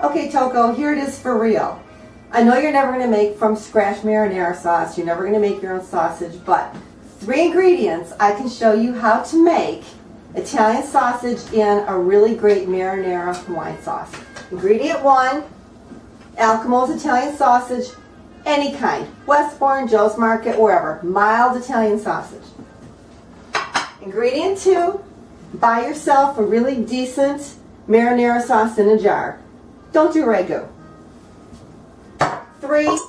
Okay, Toko, here it is for real. I know you're never going to make from scratch marinara sauce. You're never going to make your own sausage, but 3 ingredients I can show you how to make Italian sausage in a really great marinara Hawaiian sauce. Ingredient 1, Alcamo's Italian sausage, any kind. Westbourne, Joe's Market, wherever. Mild Italian sausage. Ingredient 2, buy yourself a really decent marinara sauce in a jar. Don't do ragu. 3,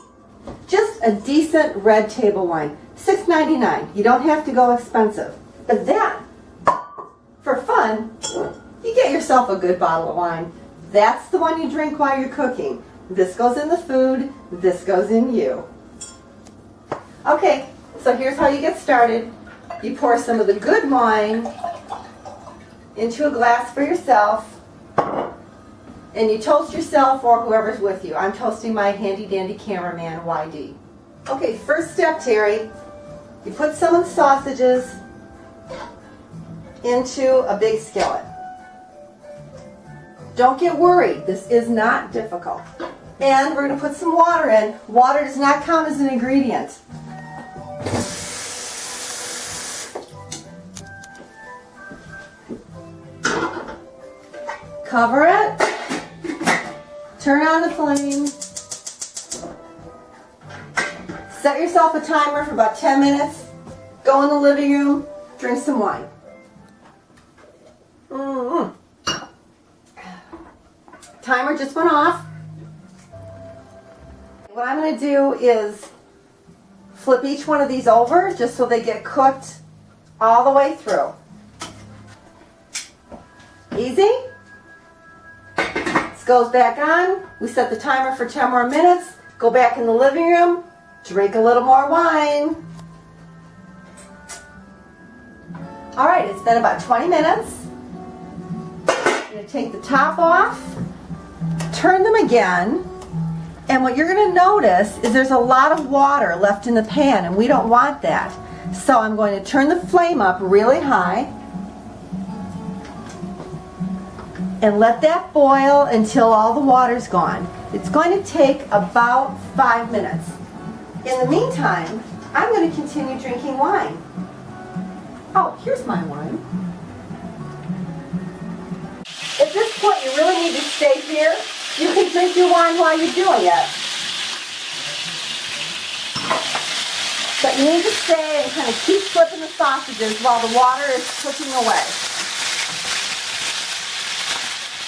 just a decent red table wine. $6.99. You don't have to go expensive. But then, for fun, you get yourself a good bottle of wine. That's the one you drink while you're cooking. This goes in the food, this goes in you. Okay, so here's how you get started. You pour some of the good wine into a glass for yourself, and you toast yourself or whoever's with you. I'm toasting my handy dandy cameraman, YD. Okay, first step, Terry. You put some of the sausages into a big skillet. Don't get worried. This is not difficult. And we're going to put some water in. Water does not count as an ingredient. Cover it. Turn on the flame. Set yourself a timer for about 10 minutes. Go in the living room. Drink some wine. Timer just went off. What I'm going to do is flip each one of these over just so they get cooked all the way through. Easy? This goes back on. We set the timer for 10 more minutes. Go back in the living room. Drink a little more wine. Alright, it's been about 20 minutes. I'm going to take the top off. Turn them again. And what you're going to notice is there's a lot of water left in the pan, and we don't want that. So I'm going to turn the flame up really high and let that boil until all the water's gone. It's going to take about 5 minutes. In the meantime, I'm going to continue drinking wine. Oh, here's my wine. At this point, you really need to stay here. You can drink your wine while you're doing it. But you need to stay and kind of keep flipping the sausages while the water is cooking away.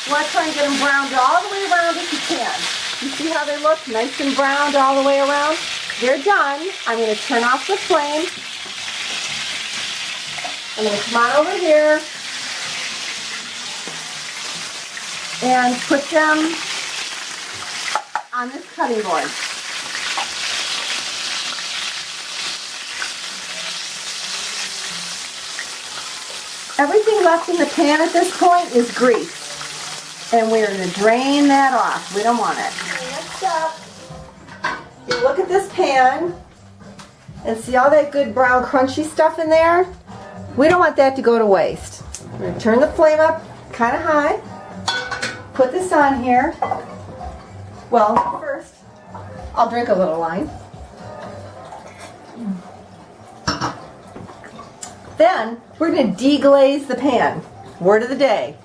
You want to try and get them browned all the way around if you can. You see how they look? Nice and browned all the way around? They're done. I'm going to turn off the flame. I'm going to come on over here and put them on this cutting board. Everything left in the pan at this point is grease. And we're going to drain that off. We don't want it. Next up, you look at this pan and see all that good brown crunchy stuff in there? We don't want that to go to waste. We're going to turn the flame up kind of high. Put this on here. Well, first, I'll drink a little wine. Then, we're going to deglaze the pan. Word of the day.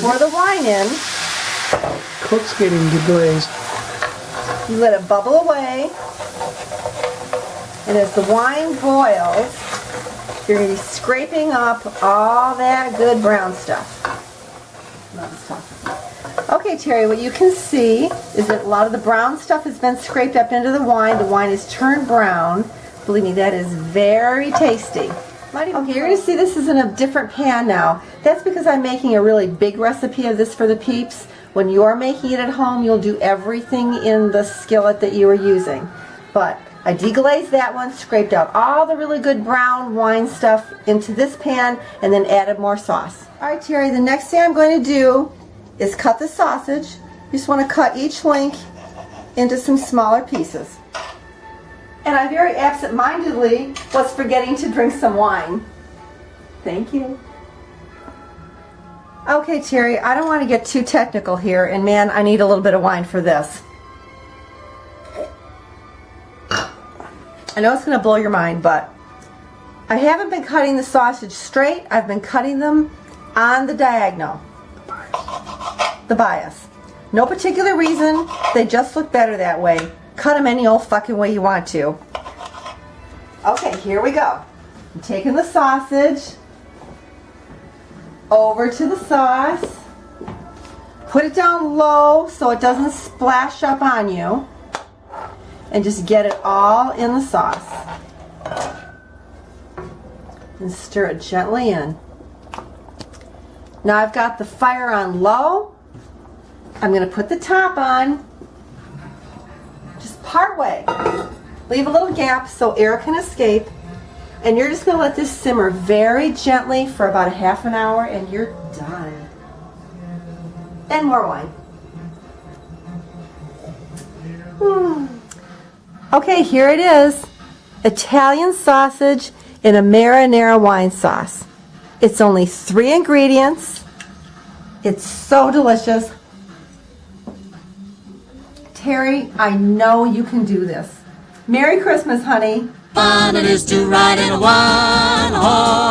Pour the wine in. Cook's getting deglazed. You let it bubble away. And as the wine boils, you're going to be scraping up all that good brown stuff. Okay, Terry, what you can see is that a lot of the brown stuff has been scraped up into the wine. The wine is turned brown. Believe me, that is very tasty. Okay, you're going to see this is in a different pan now. That's because I'm making a really big recipe of this for the peeps. When you're making it at home, you'll do everything in the skillet that you were using. But I deglazed that one, scraped out all the really good brown wine stuff into this pan, and then added more sauce. All right, Terry, the next thing I'm going to do is cut the sausage. You just want to cut each link into some smaller pieces. And I very absent-mindedly was forgetting to drink some wine. Thank you. Okay, Terry, I don't want to get too technical here, and man, I need a little bit of wine for this. I know it's going to blow your mind, but I haven't been cutting the sausage straight. I've been cutting them on the diagonal. The bias. No particular reason. They just look better that way. Cut them any old fucking way you want to. Okay, here we go. I'm taking the sausage over to the sauce. Put it down low so it doesn't splash up on you. And just get it all in the sauce. And stir it gently in. Now I've got the fire on low. I'm going to put the top on. Just part way. Leave a little gap so air can escape. And you're just going to let this simmer very gently for about a half an hour and you're done. And more wine. Okay, here it is. Italian sausage in a marinara wine sauce. It's only 3 ingredients. It's so delicious. Terry, I know you can do this. Merry Christmas, honey. Fun it is to ride in a one-horse